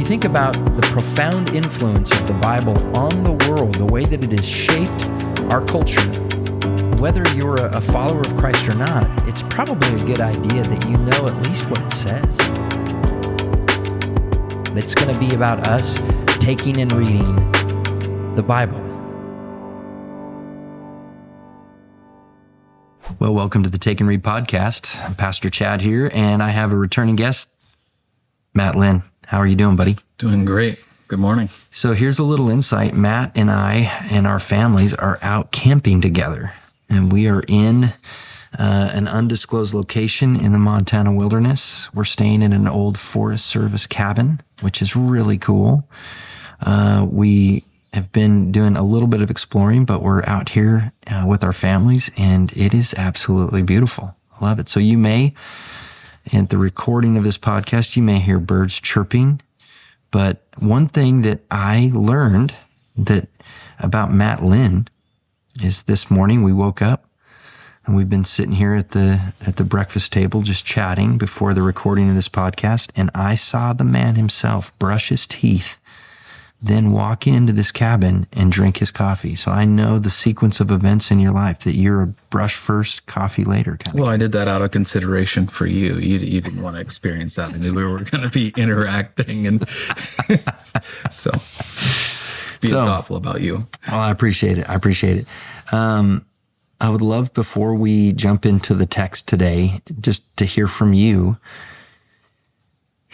you think about the profound influence of the Bible on the world, the way that it has shaped our culture, whether you're a follower of Christ or not, it's probably a good idea that you know at least what it says. It's going to be about us taking and reading the Bible. Well, welcome to the Take and Read podcast. I'm Pastor Chad here, and I have a returning guest, Matt Linn. How are you doing, buddy? Doing great. Good morning. So here's a little insight. Matt and I and our families are out camping together, and we are in an undisclosed location in the Montana wilderness. We're staying in an old Forest Service cabin, which is really cool. We have been doing a little bit of exploring, but we're out here with our families, and it is absolutely beautiful. I love it. So you may, at the recording of this podcast, you may hear birds chirping. But one thing that I learned about Matt Linn is this morning we woke up and we've been sitting here at the breakfast table just chatting before the recording of this podcast, and I saw the man himself brush his teeth, then walk into this cabin and drink his coffee. So I know the sequence of events in your life, that you're a brush first, coffee later kind of. Well, I did that out of consideration for you. You didn't want to experience that. I knew we were going to be interacting, and so being thoughtful about you. Well, I appreciate it. I would love, before we jump into the text today, just to hear from you.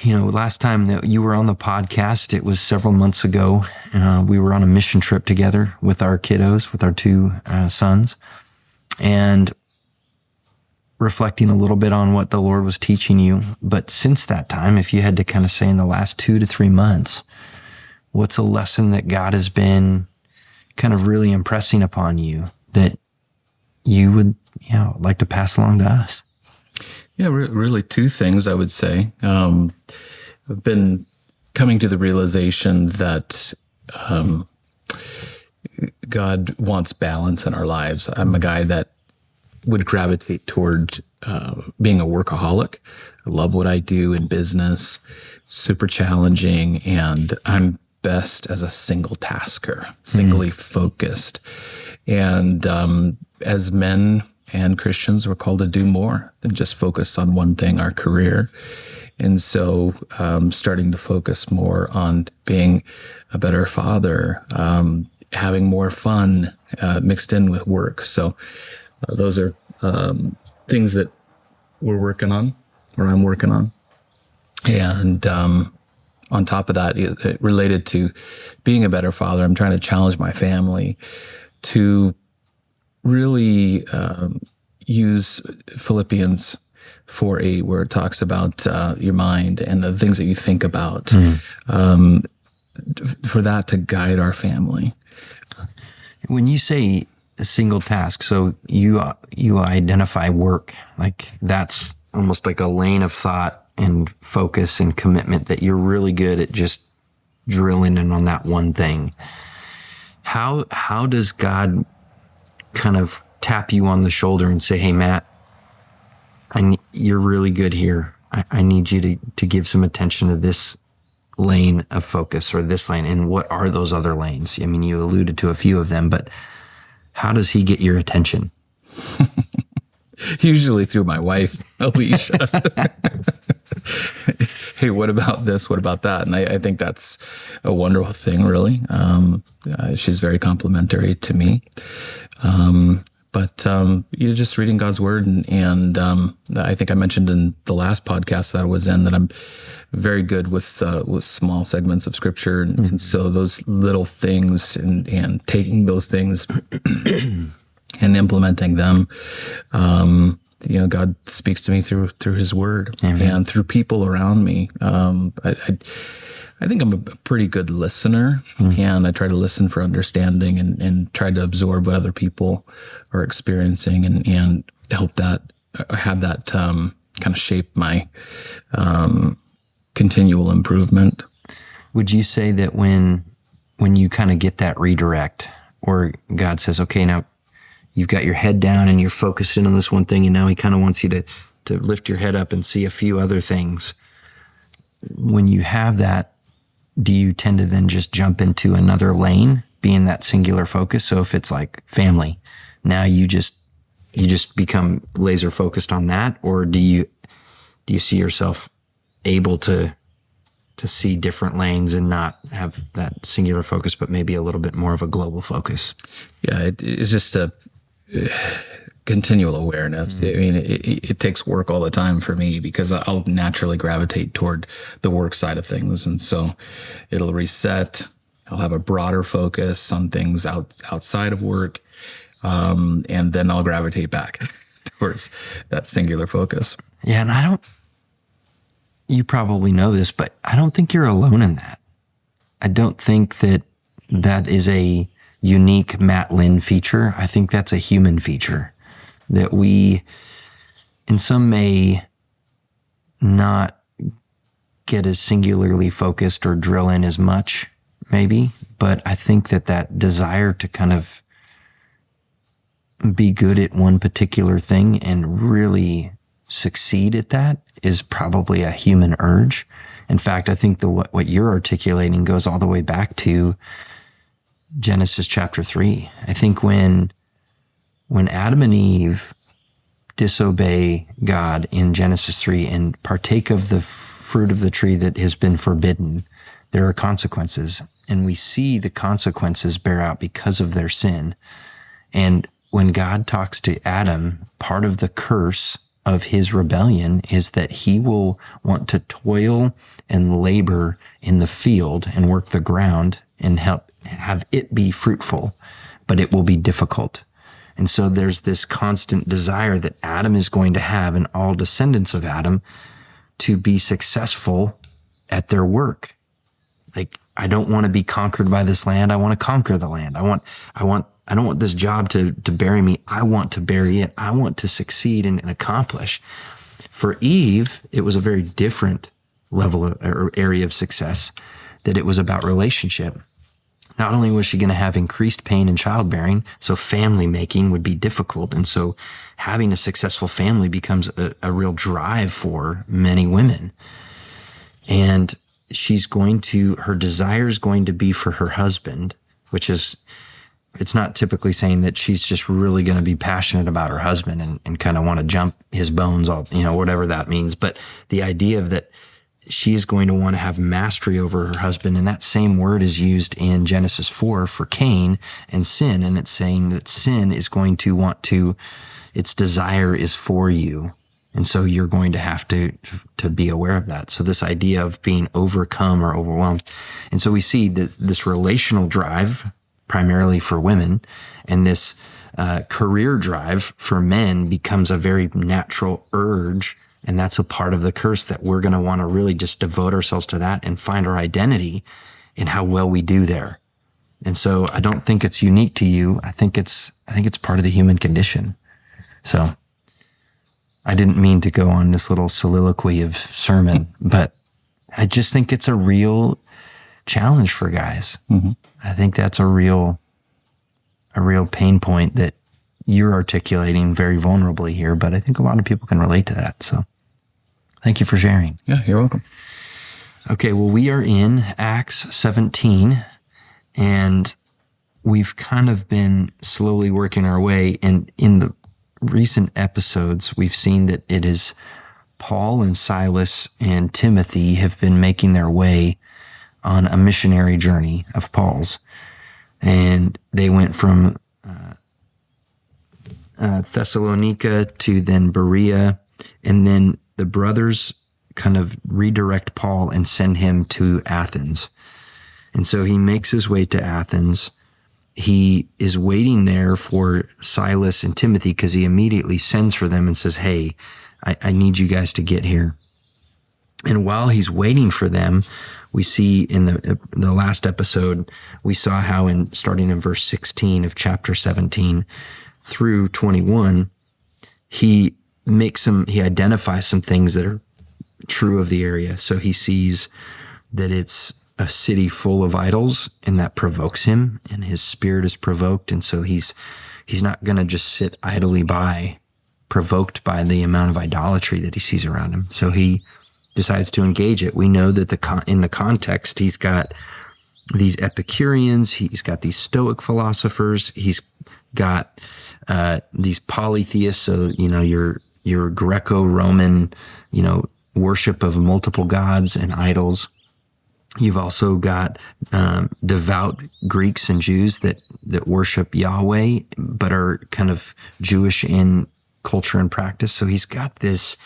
You know, last time that you were on the podcast, it was several months ago. We were on a mission trip together with our kiddos, with our two sons, and reflecting a little bit on what the Lord was teaching you. But since that time, if you had to kind of say in the last 2 to 3 months, what's a lesson that God has been kind of really impressing upon you that you would, like to pass along to us? Yeah, really two things I would say. I've been coming to the realization that God wants balance in our lives. I'm a guy that would gravitate toward being a workaholic. I love what I do in business, super challenging, and I'm best as a single tasker, singly focused. And as men and Christians, we're called to do more than just focus on one thing, our career. And so starting to focus more on being a better father, having more fun mixed in with work. So those are things that we're working on, or I'm working on. And on top of that, related to being a better father, I'm trying to challenge my family to really use Philippians 4:8, where it talks about your mind and the things that you think about, for that to guide our family. When you say a single task, so you identify work, like that's almost like a lane of thought and focus and commitment that you're really good at just drilling in on that one thing. How does God kind of tap you on the shoulder and say, "Hey, Matt, you're really good here. I need you to give some attention to this lane of focus, or this lane." And what are those other lanes? I mean, you alluded to a few of them, but how does he get your attention? Usually through my wife, Alicia. Hey, what about this? What about that? And I think that's a wonderful thing, really. She's very complimentary to me. But you're just reading God's word. And I think I mentioned in the last podcast that I was in that I'm very good with small segments of scripture. And so those little things and taking those things and implementing them, God speaks to me through his word. Amen. And through people around me. I think I'm a pretty good listener, and I try to listen for understanding and try to absorb what other people are experiencing and help that, have that kind of shape my continual improvement. Would you say that when you kind of get that redirect, or God says, okay, now you've got your head down and you're focusing on this one thing, and now he kind of wants you to lift your head up and see a few other things. When you have that do you tend to then just jump into another lane, being that singular focus? So if it's like family, now you just become laser focused on that, or do you see yourself able to see different lanes and not have that singular focus, but maybe a little bit more of a global focus? Yeah, it's just a continual awareness. I mean, it takes work all the time for me because I'll naturally gravitate toward the work side of things. And so it'll reset. I'll have a broader focus on things outside of work. And then I'll gravitate back towards that singular focus. Yeah. And you probably know this, but I don't think you're alone in that. I don't think that is a unique Matt Linn feature. I think that's a human feature that we, in some may not get as singularly focused or drill in as much, maybe, but I think that desire to kind of be good at one particular thing and really succeed at that is probably a human urge. In fact, I think what you're articulating goes all the way back to Genesis chapter 3. I think when Adam and Eve disobey God in Genesis 3 and partake of the fruit of the tree that has been forbidden, there are consequences. And we see the consequences bear out because of their sin. And when God talks to Adam, part of the curse of his rebellion is that he will want to toil and labor in the field and work the ground and have it be fruitful, but it will be difficult. And so there's this constant desire that Adam is going to have, and all descendants of Adam, to be successful at their work. Like, I don't want to be conquered by this land. I want to conquer the land. I don't want this job to bury me. I want to bury it. I want to succeed and accomplish. For Eve, it was a very different level or area of success, that it was about relationship. Not only was she going to have increased pain in childbearing, so family making would be difficult. And so having a successful family becomes a real drive for many women. And her desire is going to be for her husband, which is, it's not typically saying that she's just really going to be passionate about her husband and kind of want to jump his bones, all, whatever that means. But the idea of that she is going to want to have mastery over her husband. And that same word is used in Genesis 4 for Cain and sin. And it's saying that sin is going to want to, its desire is for you. And so you're going to have to be aware of that. So this idea of being overcome or overwhelmed. And so we see this relational drive primarily for women, and this career drive for men becomes a very natural urge. And that's a part of the curse, that we're going to want to really just devote ourselves to that and find our identity in how well we do there. And so I don't think it's unique to you. I think it's part of the human condition. So I didn't mean to go on this little soliloquy of sermon, but I just think it's a real challenge for guys. Mm-hmm. I think that's a real pain point that you're articulating very vulnerably here, but I think a lot of people can relate to that. So thank you for sharing. Yeah, you're welcome. Okay, well, we are in Acts 17, and we've kind of been slowly working our way. And in the recent episodes, we've seen that it is Paul and Silas and Timothy have been making their way on a missionary journey of Paul's. And they went from Thessalonica to then Berea, and then the brothers kind of redirect Paul and send him to Athens. And so he makes his way to Athens. He is waiting there for Silas and Timothy because he immediately sends for them and says, hey, I need you guys to get here. And while he's waiting for them, we see in the last episode, we saw how starting in verse 16 of chapter 17 through 21, he identifies some things that are true of the area. So he sees that it's a city full of idols, and that provokes him, and his spirit is provoked. And so he's not going to just sit idly by, provoked by the amount of idolatry that he sees around him. So he decides to engage it. We know that in the context, he's got these Epicureans, he's got these Stoic philosophers, he's got these polytheists, so your Greco-Roman, worship of multiple gods and idols. You've also got devout Greeks and Jews that worship Yahweh, but are kind of Jewish in culture and practice. So he's got this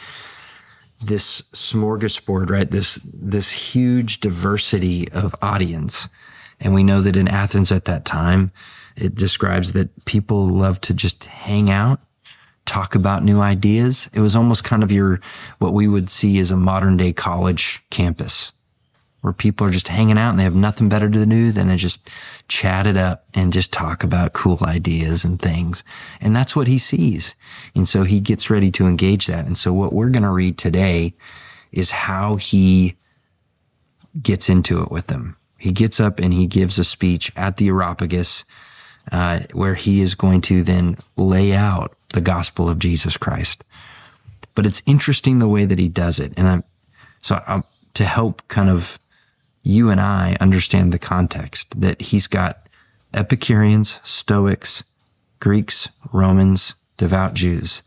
smorgasbord, right? This huge diversity of audience. And we know that in Athens at that time, it describes that people love to just hang out, talk about new ideas. It was almost kind of what we would see as a modern day college campus, where people are just hanging out and they have nothing better to do than to just chat it up and just talk about cool ideas and things. And that's what he sees. And so he gets ready to engage that. And so what we're going to read today is how he gets into it with them. He gets up and he gives a speech at the Areopagus, where he is going to then lay out the gospel of Jesus Christ. But it's interesting the way that he does it. And to help kind of you and I understand the context, that he's got Epicureans, Stoics, Greeks, Romans, devout Jews.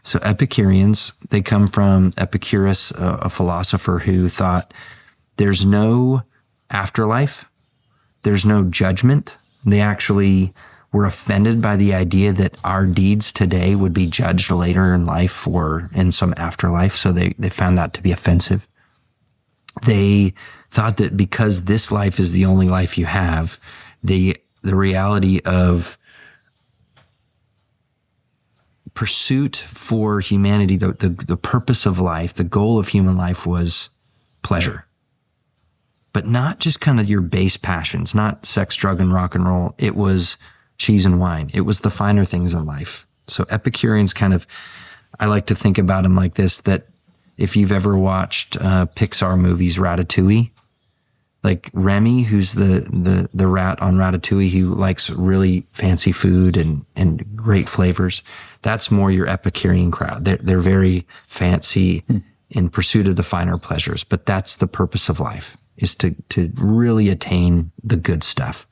So Epicureans, they come from Epicurus, a philosopher who thought there's no afterlife, there's no judgment. They actually were offended by the idea that our deeds today would be judged later in life or in some afterlife. So they found that to be offensive. They thought that because this life is the only life you have, the reality of pursuit for humanity, the purpose of life, the goal of human life was pleasure. But not just kind of your base passions, not sex, drug, and rock and roll. It was cheese and wine. It was the finer things in life. So Epicureans I like to think about them like this, that if you've ever watched Pixar movies, Ratatouille, like Remy, who's the rat on Ratatouille, who likes really fancy food and great flavors, that's more your Epicurean crowd. They're very fancy in pursuit of the finer pleasures, but that's the purpose of life, is to really attain the good stuff.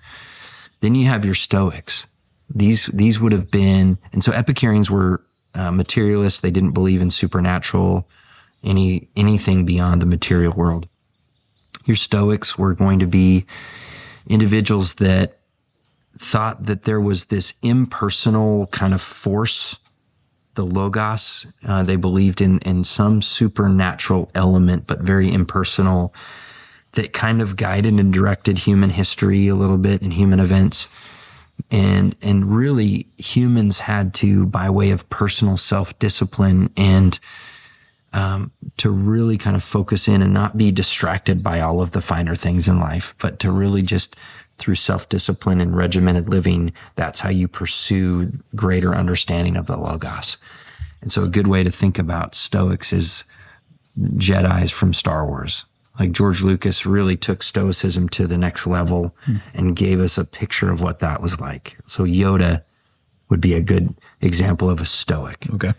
Then you have your Stoics. These would have been, and so Epicureans were materialists. They didn't believe in supernatural, anything beyond the material world. Your Stoics were going to be individuals that thought that there was this impersonal kind of force, the logos. They believed in some supernatural element, but very impersonal, that kind of guided and directed human history a little bit and human events. And really humans had to, by way of personal self-discipline and to really kind of focus in and not be distracted by all of the finer things in life, but to really just through self-discipline and regimented living, that's how you pursue greater understanding of the Logos. And so a good way to think about Stoics is Jedis from Star Wars. Like George Lucas really took Stoicism to the next level and gave us a picture of what that was like. So Yoda would be a good example of a Stoic. Okay.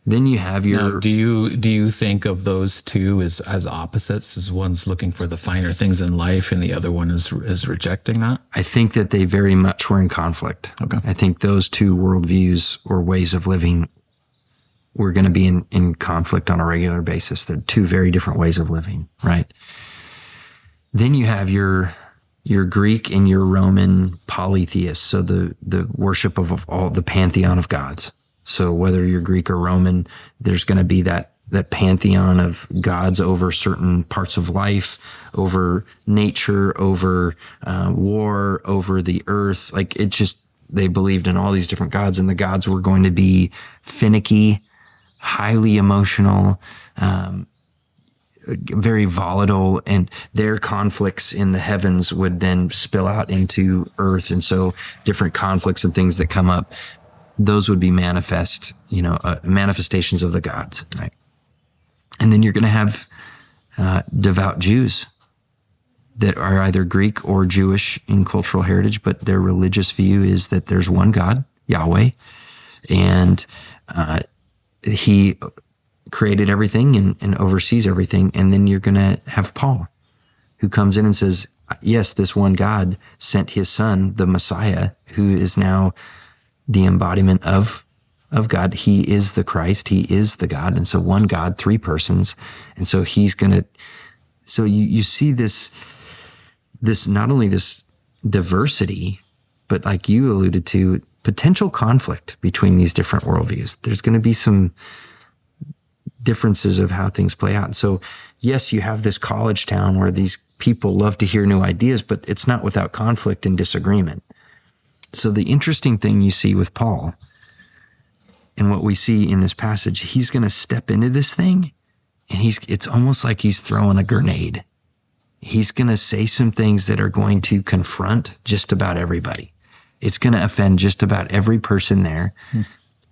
Then you have your... Now, do you think of those two as opposites? As one's looking for the finer things in life and the other one is rejecting that? I think that they very much were in conflict. Okay. I think those two worldviews or ways of living were going to be in conflict on a regular basis. They're two very different ways of living, right? Then you have your Greek and your Roman polytheists, so the worship of all the pantheon of gods. So whether you're Greek or Roman, there's going to be that pantheon of gods over certain parts of life, over nature, over war, over the earth. Like it just, they believed in all these different gods, and the gods were going to be finicky, highly emotional, very volatile, and their conflicts in the heavens would then spill out into earth. And so different conflicts and things that come up, those would be manifestations of the gods, right? And then you're going to have devout Jews that are either Greek or Jewish in cultural heritage, but their religious view is that there's one God, Yahweh, and he created everything and oversees everything. And then you're going to have Paul, who comes in and says, yes, this one God sent his son, the Messiah, who is now the embodiment of God. He is the Christ. He is the God. And so one God, three persons. And so he's going to, so you see this, not only this diversity, but like you alluded to, potential conflict between these different worldviews. There's going to be some differences of how things play out. And so, yes, you have this college town where these people love to hear new ideas, but it's not without conflict and disagreement. So the interesting thing you see with Paul and what we see in this passage, he's going to step into this thing and it's almost like he's throwing a grenade. He's going to say some things that are going to confront just about everybody. It's going to offend just about every person there.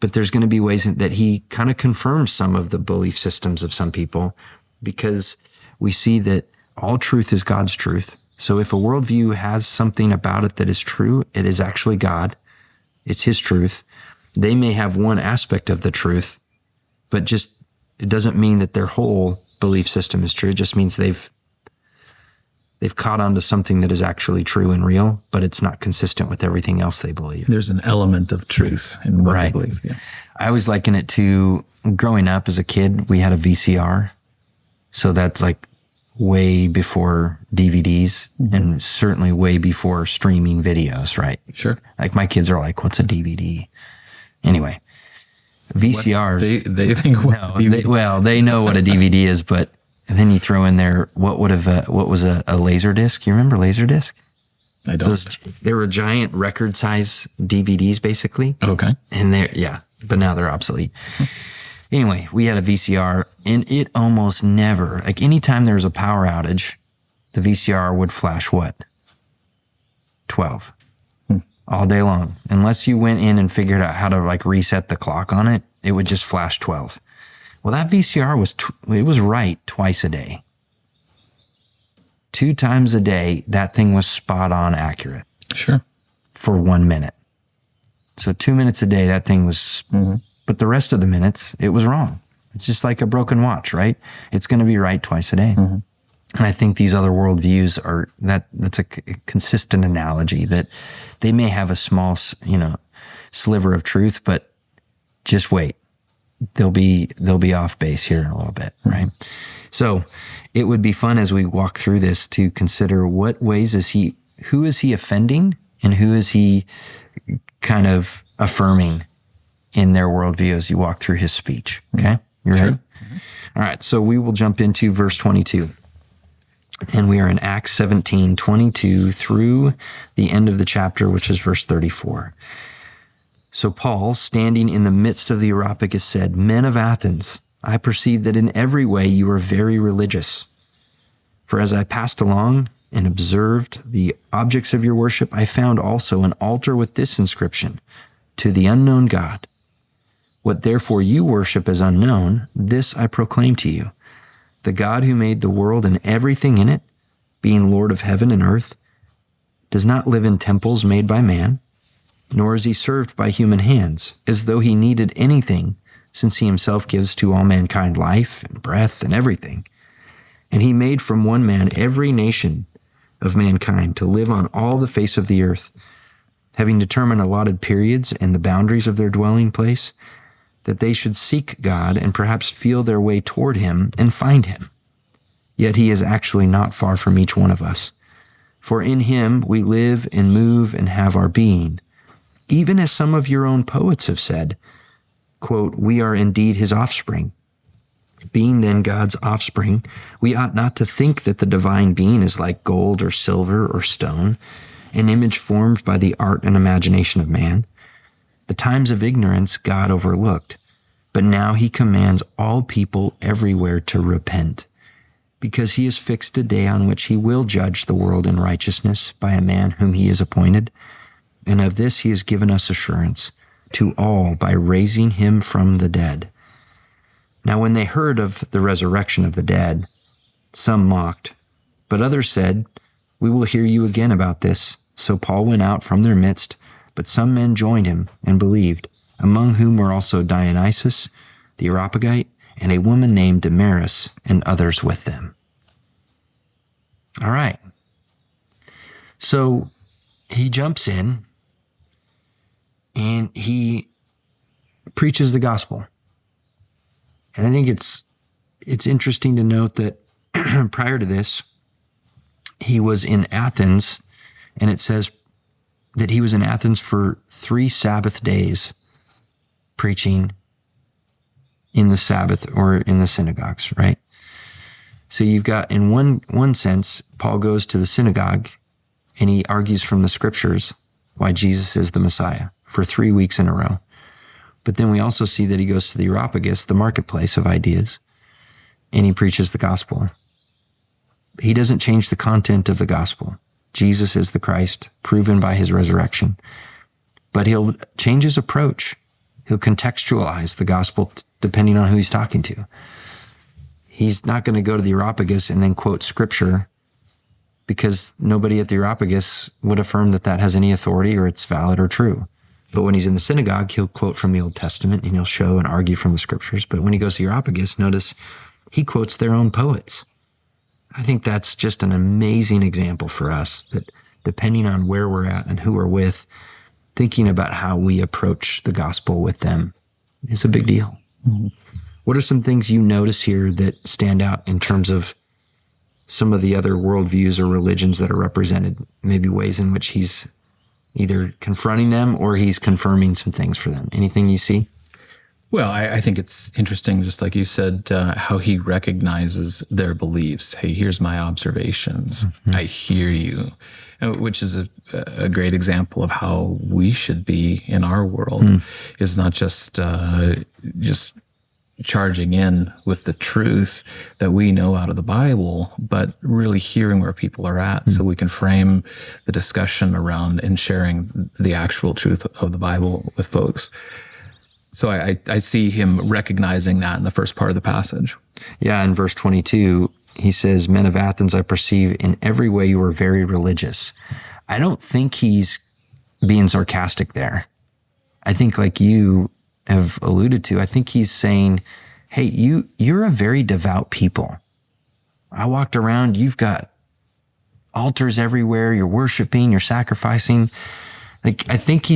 But there's going to be ways that he kind of confirms some of the belief systems of some people, because we see that all truth is God's truth. So if a worldview has something about it that is true, it is actually God. It's his truth. They may have one aspect of the truth, but just it doesn't mean that their whole belief system is true. It just means they've caught on to something that is actually true and real, but it's not consistent with everything else they believe. There's an element of truth in what they believe. Yeah. I always liken it to growing up as a kid, we had a VCR. So that's like way before DVDs and certainly way before streaming videos, right? Sure. Like my kids are like, what's a DVD? Anyway, VCRs. They think what's a DVD? They know what a DVD is, but and then you throw in there, what was a laser disc? You remember laser disc? I don't. They were giant record size DVDs basically. Okay. And but now they're obsolete. Anyway, we had a VCR and it almost never, like anytime there was a power outage, the VCR would flash what? 12 all day long. Unless you went in and figured out how to like reset the clock on it, it would just flash 12. Well, that VCR was right twice a day. 2 times a day, that thing was spot on accurate. Sure. For 1 minute. So 2 minutes a day, that thing was, but the rest of the minutes, it was wrong. It's just like a broken watch, right? It's going to be right twice a day. And I think these other worldviews that's a consistent analogy that they may have a small, sliver of truth, but just wait. They'll be off base here in a little bit, right? So it would be fun as we walk through this to consider what ways who is he offending and who is he kind of affirming in their worldview as you walk through his speech, okay? You ready? Sure. All right, so we will jump into verse 22. And we are in Acts 17, 22 through the end of the chapter, which is verse 34. So Paul, standing in the midst of the Areopagus, said, "Men of Athens, I perceive that in every way you are very religious. For as I passed along and observed the objects of your worship, I found also an altar with this inscription, 'To the unknown God.' What therefore you worship as unknown, this I proclaim to you. The God who made the world and everything in it, being Lord of heaven and earth, does not live in temples made by man, nor is he served by human hands, as though he needed anything, since he himself gives to all mankind life and breath and everything. And he made from one man every nation of mankind to live on all the face of the earth, having determined allotted periods and the boundaries of their dwelling place, that they should seek God and perhaps feel their way toward him and find him. Yet he is actually not far from each one of us. For in him we live and move and have our being. Even as some of your own poets have said, quote, 'We are indeed his offspring.' Being then God's offspring, we ought not to think that the divine being is like gold or silver or stone, an image formed by the art and imagination of man. The times of ignorance God overlooked, but now he commands all people everywhere to repent, because he has fixed a day on which he will judge the world in righteousness by a man whom he has appointed. And of this he has given us assurance to all by raising him from the dead." Now when they heard of the resurrection of the dead, some mocked, but others said, "We will hear you again about this." So Paul went out from their midst, but some men joined him and believed, among whom were also Dionysius the Areopagite, and a woman named Damaris and others with them. All right. So he jumps in and he preaches the gospel. And I think it's interesting to note that prior to this, he was in Athens, and it says that he was in Athens for 3 Sabbath days preaching in the Sabbath or in the synagogues, right? So you've got, in one sense, Paul goes to the synagogue and he argues from the scriptures why Jesus is the Messiah for 3 weeks in a row. But then we also see that he goes to the Areopagus, the marketplace of ideas, and he preaches the gospel. He doesn't change the content of the gospel. Jesus is the Christ, proven by his resurrection. But he'll change his approach. He'll contextualize the gospel depending on who he's talking to. He's not going to go to the Areopagus and then quote scripture, because nobody at the Areopagus would affirm that that has any authority or it's valid or true. But when he's in the synagogue, he'll quote from the Old Testament and he'll show and argue from the scriptures. But when he goes to the Areopagus, notice he quotes their own poets. I think that's just an amazing example for us, that depending on where we're at and who we're with, thinking about how we approach the gospel with them is a big deal. Mm-hmm. What are some things you notice here that stand out in terms of some of the other worldviews or religions that are represented, maybe ways in which he's either confronting them or he's confirming some things for them? Anything you see? Well, I think it's interesting, just like you said, how he recognizes their beliefs. Hey, here's my observations. Mm-hmm. I hear you, which is a great example of how we should be in our world, is not just charging in with the truth that we know out of the Bible, but really hearing where people are at so we can frame the discussion around and sharing the actual truth of the Bible with folks. So I see him recognizing that in the first part of the passage. Yeah, in verse 22, he says, "Men of Athens, I perceive in every way you are very religious." I don't think he's being sarcastic there. I think, like you have alluded to, I think he's saying, hey, you're a very devout people. I walked around, you've got altars everywhere, you're worshiping, you're sacrificing. Like, I think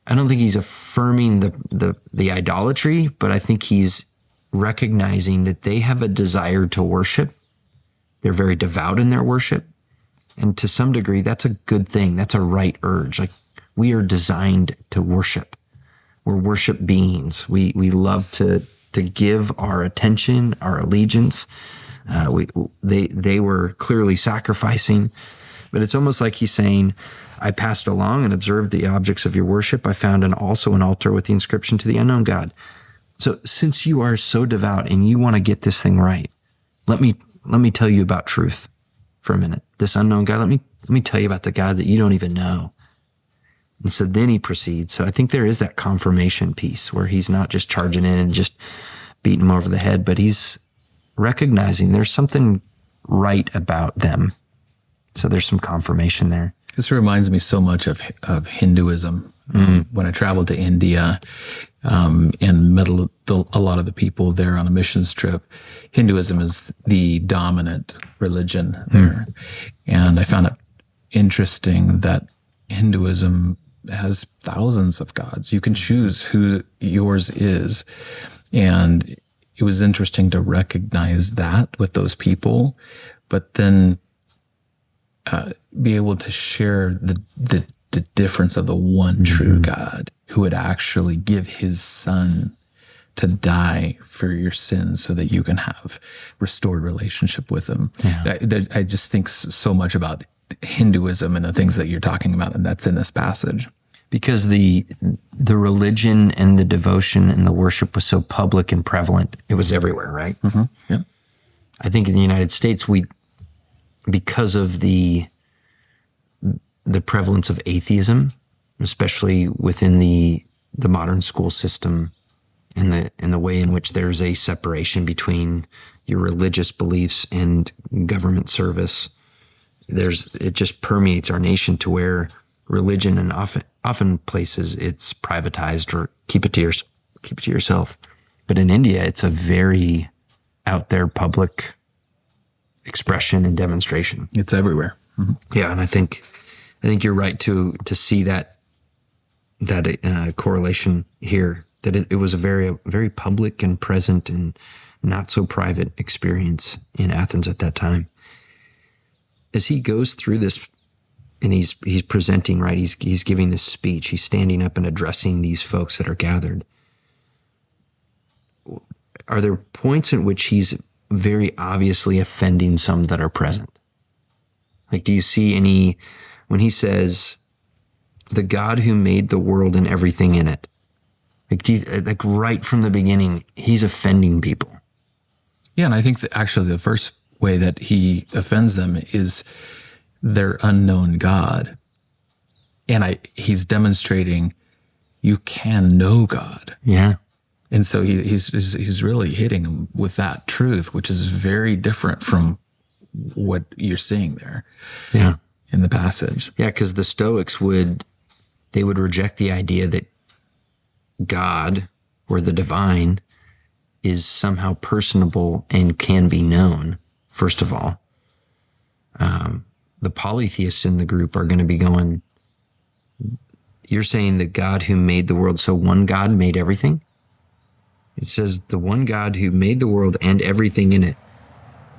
I don't think he's affirming the idolatry, but I think he's recognizing that they have a desire to worship. They're very devout in their worship. And to some degree, that's a good thing. That's a right urge. Like, we are designed to worship. We're worship beings. We love to give our attention, our allegiance. They were clearly sacrificing, but it's almost like he's saying, I passed along and observed the objects of your worship. I found also an altar with the inscription to the unknown God. So since you are so devout and you want to get this thing right, let me tell you about truth for a minute. This unknown God, let me tell you about the God that you don't even know. And so then he proceeds. So I think there is that confirmation piece where he's not just charging in and just beating them over the head, but he's recognizing there's something right about them. So there's some confirmation there. This reminds me so much of Hinduism. When I traveled to India and met a lot of the people there on a missions trip, Hinduism is the dominant religion there. And I found it interesting that Hinduism has thousands of gods. You can choose who yours is. And it was interesting to recognize that with those people, but then be able to share the difference of the one true God who would actually give his son to die for your sins so that you can have restored relationship with him. Yeah. I just think so much about Hinduism and the things that you're talking about, and that's in this passage. Because the religion and the devotion and the worship was so public and prevalent, it was everywhere, right? Mm-hmm. Yeah. I think in the United States, because of the prevalence of atheism, especially within the modern school system, and the way in which there's a separation between your religious beliefs and government service, it just permeates our nation to where religion, and often places it's privatized or keep it to yourself. But in India, it's a very out there public expression and demonstration. It's everywhere. Yeah, and I think you're right to see that correlation here. That it was a very public and present and not so private experience in Athens at that time. As he goes through this, and he's presenting, right? He's giving this speech. He's standing up and addressing these folks that are gathered. Are there points in which he's very obviously offending some that are present? Like, do you see any, when he says, the God who made the world and everything in it, like right from the beginning, he's offending people. Yeah, and I think that actually the first way that he offends them is their unknown God. And he's demonstrating you can know God. Yeah. And so he's really hitting them with that truth, which is very different from what you're seeing there. Yeah. In the passage. Yeah, because the Stoics would reject the idea that God or the divine is somehow personable and can be known, first of all. The polytheists in the group are going to be going, you're saying the God who made the world, so one God made everything? It says the one God who made the world and everything in it,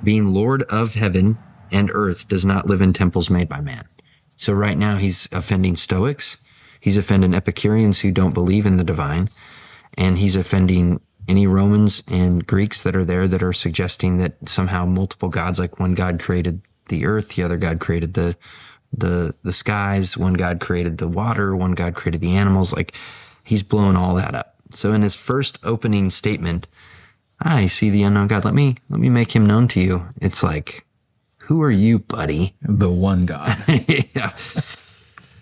being Lord of heaven and earth, does not live in temples made by man. So right now he's offending Stoics. He's offending Epicureans who don't believe in the divine. And he's offending any Romans and Greeks that are there that are suggesting that somehow multiple gods, like one God created the earth, the other God created the skies, one God created the water, one God created the animals. Like, he's blowing all that up. So in his first opening statement, I see the unknown God. Let me make him known to you. It's like, who are you, buddy? The one God. Yeah.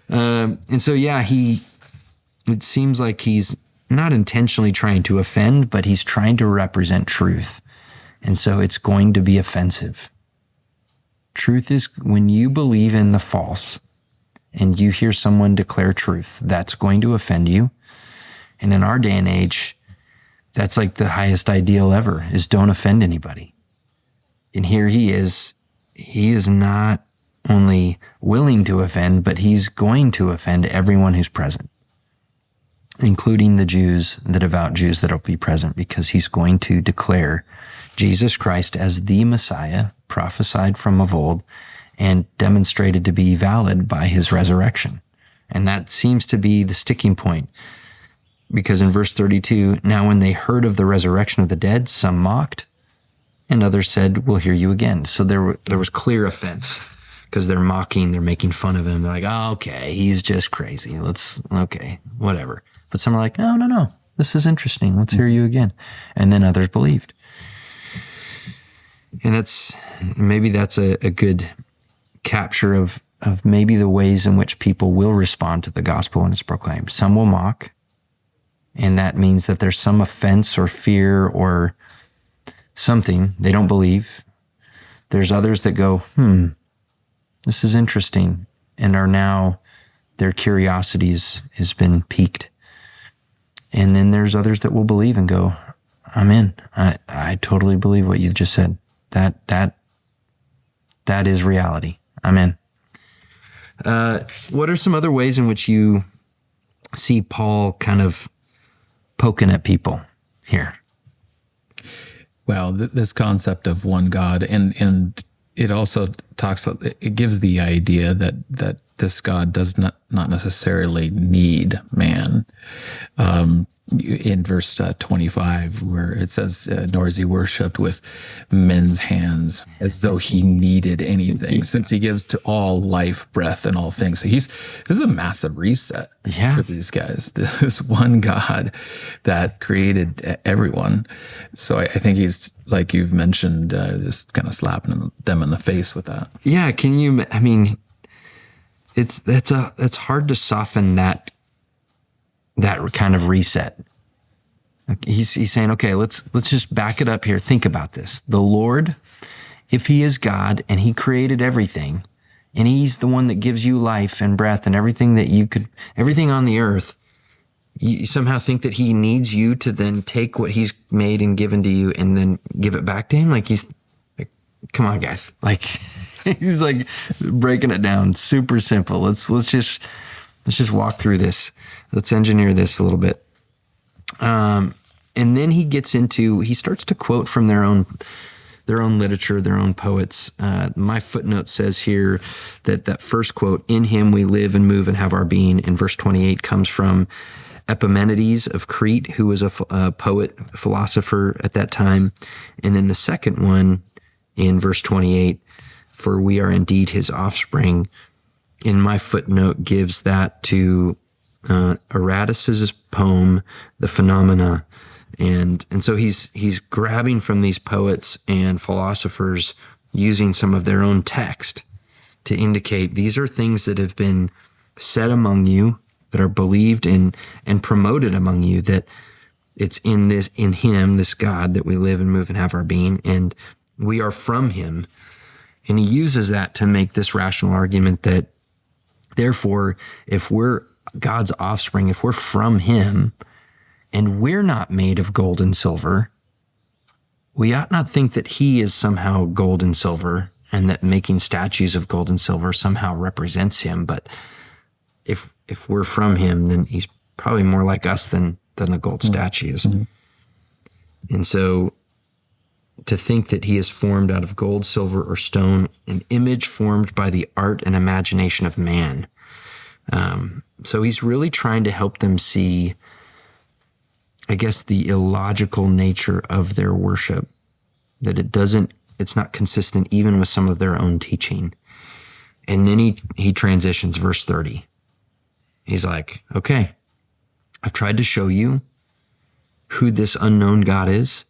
And so, yeah, it seems like he's not intentionally trying to offend, but he's trying to represent truth. And so it's going to be offensive. Truth is when you believe in the false and you hear someone declare truth, that's going to offend you. And in our day and age, that's like the highest ideal ever, is don't offend anybody. And here he is not only willing to offend, but he's going to offend everyone who's present, including the Jews, the devout Jews that'll be present, because he's going to declare Jesus Christ as the Messiah, prophesied from of old and demonstrated to be valid by his resurrection. And that seems to be the sticking point, because in verse 32, now when they heard of the resurrection of the dead, some mocked, and others said, we'll hear you again. So there was clear offense, because they're mocking, they're making fun of him. They're like, oh, okay, he's just crazy. Okay, whatever. But some are like, no, this is interesting. Let's hear you again. And then others believed. And maybe that's a good capture of maybe the ways in which people will respond to the gospel when it's proclaimed. Some will mock, and that means that there's some offense or fear or something they don't believe. There's others that go, this is interesting, and are now, their curiosity has been piqued. And then there's others that will believe and go, I'm in. I totally believe what you've just said. That is reality. I'm in. What are some other ways in which you see Paul kind of poking at people here? Well, this concept of one God, and it also it gives the idea that this God does not necessarily need man. In verse 25, where it says, nor is he worshipped with men's hands as though he needed anything, since he gives to all life, breath, and all things. So this is a massive reset for these guys. This one God that created everyone. So I think he's, like you've mentioned, just kind of slapping them in the face with that. Yeah, it's hard to soften that kind of reset. He's saying, okay, let's just back it up here. Think about this. The Lord, if he is God and he created everything, and he's the one that gives you life and breath and everything on the earth, You somehow think that he needs you to then take what he's made and given to you and then give it back to him. Like he's like, come on, guys. Like he's like breaking it down. Super simple. Let's just walk through this. Let's engineer this a little bit. And then he starts to quote from their own literature, their own poets. My footnote says here that first quote, "In him we live and move and have our being," in verse 28 comes from Epimenides of Crete, who was a poet, philosopher at that time. And then the second one in verse 28, "For we are indeed his offspring," in my footnote gives that to Aratus's poem, "The Phenomena." And so he's grabbing from these poets and philosophers using some of their own text to indicate these are things that have been said among you, that are believed in and promoted among you, that it's in him, this God, that we live and move and have our being, and we are from him. And he uses that to make this rational argument that therefore, if we're God's offspring, if we're from him, and we're not made of gold and silver, we ought not think that he is somehow gold and silver and that making statues of gold and silver somehow represents him. But if we're from him, then he's probably more like us than the gold statues. Mm-hmm. And so to think that he is formed out of gold, silver, or stone, an image formed by the art and imagination of man. So he's really trying to help them see, I guess, the illogical nature of their worship, that it's not consistent even with some of their own teaching. And then he transitions, verse 30. He's like, okay, I've tried to show you who this unknown God is,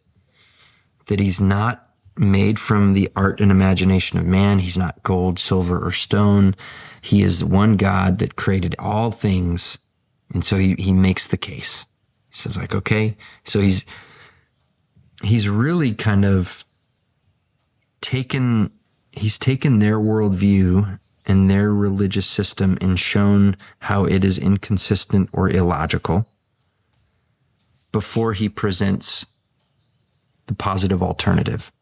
that he's not made from the art and imagination of man. He's not gold, silver, or stone. He is one God that created all things. And so he makes the case. He says, like, okay, so he's really kind of taken their worldview and their religious system and shown how it is inconsistent or illogical before he presents the positive alternative.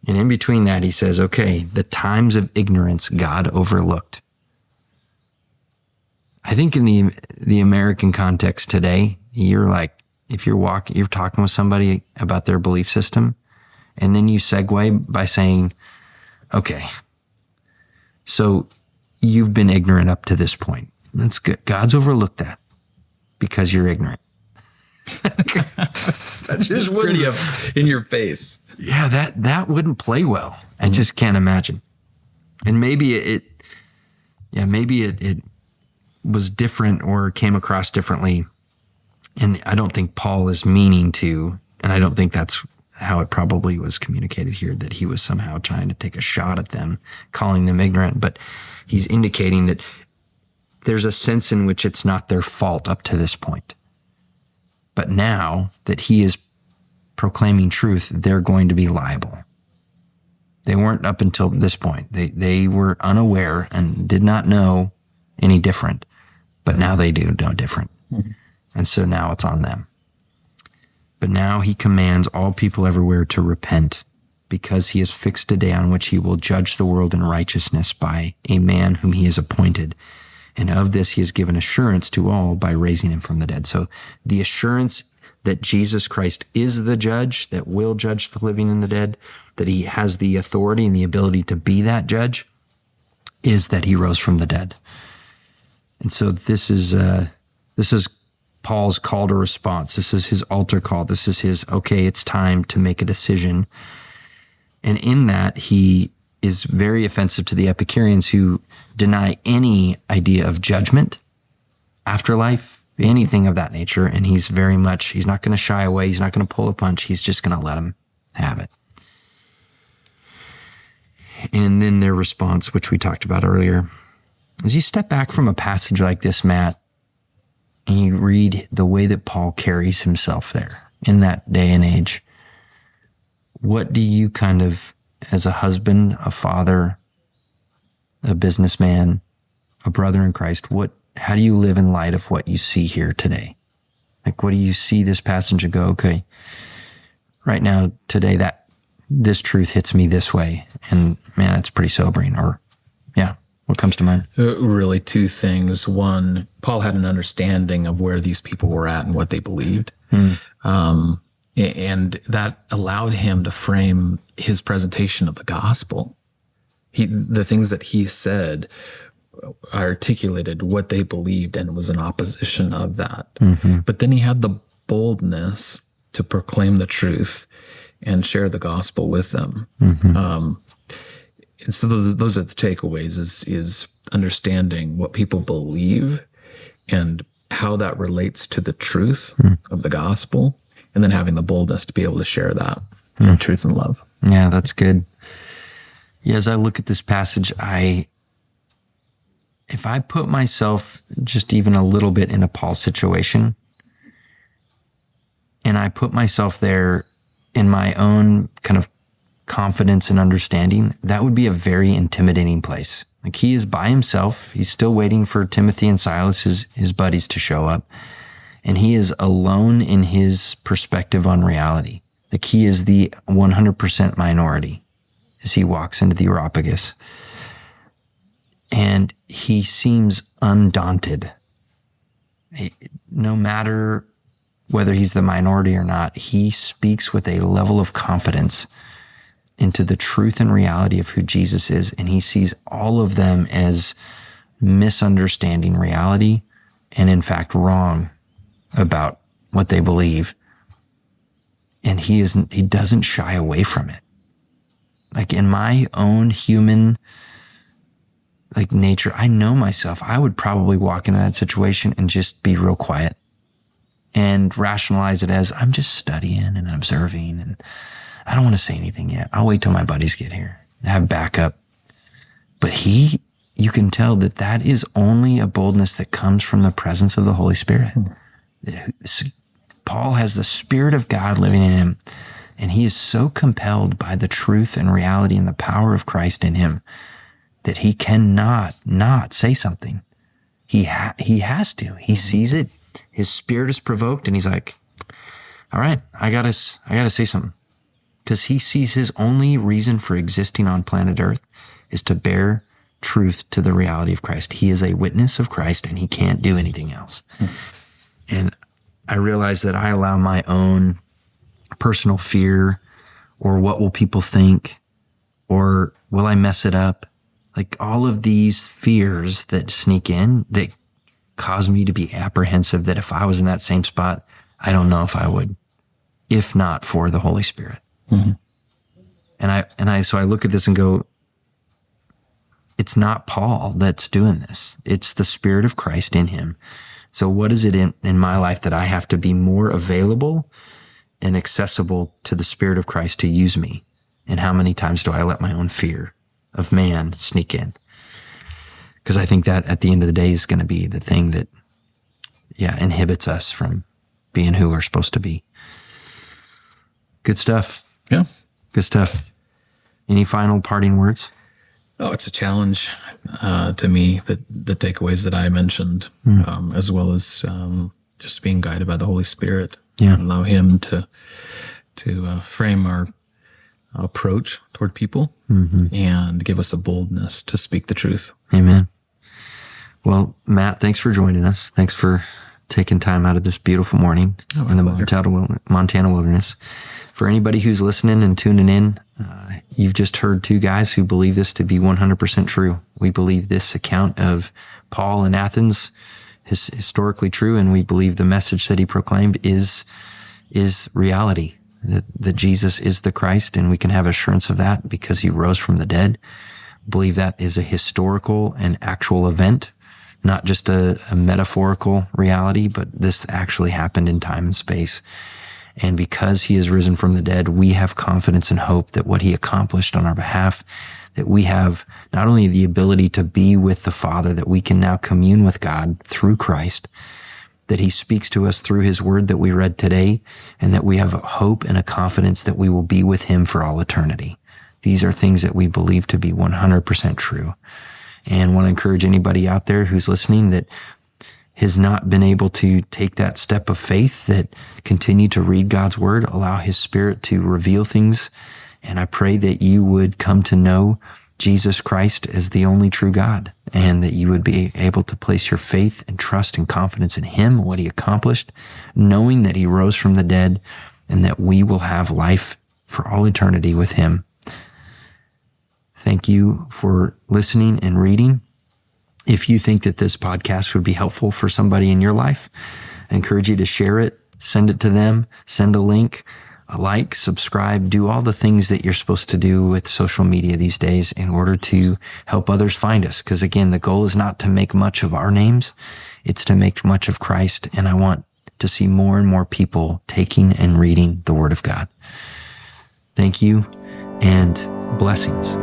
And in between that, he says, okay, the times of ignorance God overlooked. I think in the American context today, you're like, if you're talking with somebody about their belief system, and then you segue by saying, okay, so you've been ignorant up to this point. That's good. God's overlooked that because you're ignorant. That just wouldn't pretty up in your face. Yeah, that wouldn't play well. I just can't imagine. And maybe it was different or came across differently. And I don't think Paul is meaning to, and I don't think that's how it probably was communicated here, that he was somehow trying to take a shot at them, calling them ignorant. But he's indicating that there's a sense in which it's not their fault up to this point. But now that he is proclaiming truth, they're going to be liable. They weren't up until this point. They were unaware and did not know any different. But now they do know different. Mm-hmm. And so now it's on them. But now he commands all people everywhere to repent, because he has fixed a day on which he will judge the world in righteousness by a man whom he has appointed. And of this he has given assurance to all by raising him from the dead. So the assurance that Jesus Christ is the judge that will judge the living and the dead, that he has the authority and the ability to be that judge, is that he rose from the dead. And so this is Paul's call to response. This is his altar call. This is his, okay, it's time to make a decision. And in that, he is very offensive to the Epicureans, who deny any idea of judgment, afterlife, anything of that nature. And he's not going to shy away. He's not going to pull a punch. He's just going to let them have it. And then their response, which we talked about earlier, as you step back from a passage like this, Matt, and you read the way that Paul carries himself there in that day and age, what do you kind of, as a husband, a father, a businessman, a brother in Christ, what how do you live in light of what you see here today? Like, what do you see this passage and go, okay, right now, today, that this truth hits me this way. And man, it's pretty sobering. Or yeah, what comes to mind? Really two things. One, Paul had an understanding of where these people were at and what they believed. And that allowed him to frame his presentation of the gospel. The things that he said articulated what they believed and was in opposition of that. But then he had the boldness to proclaim the truth and share the gospel with them. And so those are the takeaways is understanding what people believe and how that relates to the truth of the gospel, and then having the boldness to be able to share that in truth and love. Yeah, that's good. Yeah, as I look at this passage, if I put myself just even a little bit in a Paul situation, and I put myself there in my own kind of confidence and understanding, that would be a very intimidating place. Like, he is by himself. He's still waiting for Timothy and Silas, his buddies, to show up. And he is alone in his perspective on reality. Like, he is the 100% minority as he walks into the Areopagus. And he seems undaunted. No matter whether he's the minority or not, he speaks with a level of confidence into the truth and reality of who Jesus is. And he sees all of them as misunderstanding reality and, in fact, wrong about what they believe. And he doesn't shy away from it. Like, in my own human nature, I know myself. I would probably walk into that situation and just be real quiet and rationalize it as, I'm just studying and observing, and I don't want to say anything yet. I'll wait till my buddies get here and have backup. But you can tell that is only a boldness that comes from the presence of the Holy Spirit. Paul has the Spirit of God living in him, and he is so compelled by the truth and reality and the power of Christ in him that he cannot not say something. He has to. He sees it. His spirit is provoked, and he's like, all right, I gotta say something. Because he sees his only reason for existing on planet Earth is to bear truth to the reality of Christ. He is a witness of Christ, and he can't do anything else. And I realize that I allow my own personal fear, or what will people think, or will I mess it up? Like, all of these fears that sneak in that cause me to be apprehensive that if I was in that same spot, I don't know if I would, if not for the Holy Spirit. So I look at this and go, it's not Paul that's doing this. It's the Spirit of Christ in him. So what is it in my life that I have to be more available and accessible to the Spirit of Christ to use me? And how many times do I let my own fear of man sneak in? Because I think that at the end of the day is going to be the thing that, inhibits us from being who we're supposed to be. Good stuff. Yeah. Good stuff. Any final parting words? Oh, it's a challenge to me, the takeaways that I mentioned, as well as just being guided by the Holy Spirit. Yeah. Allow him to frame our approach toward people and give us a boldness to speak the truth. Amen. Well, Matt, thanks for joining us. Thanks for taking time out of this beautiful morning in the Montana wilderness. For anybody who's listening and tuning in, you've just heard two guys who believe this to be 100% true. We believe this account of Paul in Athens is historically true, and we believe the message that he proclaimed is reality, that Jesus is the Christ, and we can have assurance of that because he rose from the dead. Believe that is a historical and actual event, not just a metaphorical reality, but this actually happened in time and space. And because he is risen from the dead, we have confidence and hope that what he accomplished on our behalf, that we have not only the ability to be with the Father, that we can now commune with God through Christ, that he speaks to us through his word that we read today, and that we have a hope and a confidence that we will be with him for all eternity. These are things that we believe to be 100% true. And want to encourage anybody out there who's listening that has not been able to take that step of faith, that continue to read God's word, allow his Spirit to reveal things. And I pray that you would come to know Jesus Christ as the only true God, and that you would be able to place your faith and trust and confidence in him, what he accomplished, knowing that he rose from the dead, and that we will have life for all eternity with him. Thank you for listening and reading. If you think that this podcast would be helpful for somebody in your life, I encourage you to share it, send it to them, send a link, a like, subscribe, do all the things that you're supposed to do with social media these days in order to help others find us. Because again, the goal is not to make much of our names, it's to make much of Christ. And I want to see more and more people taking and reading the Word of God. Thank you, and blessings.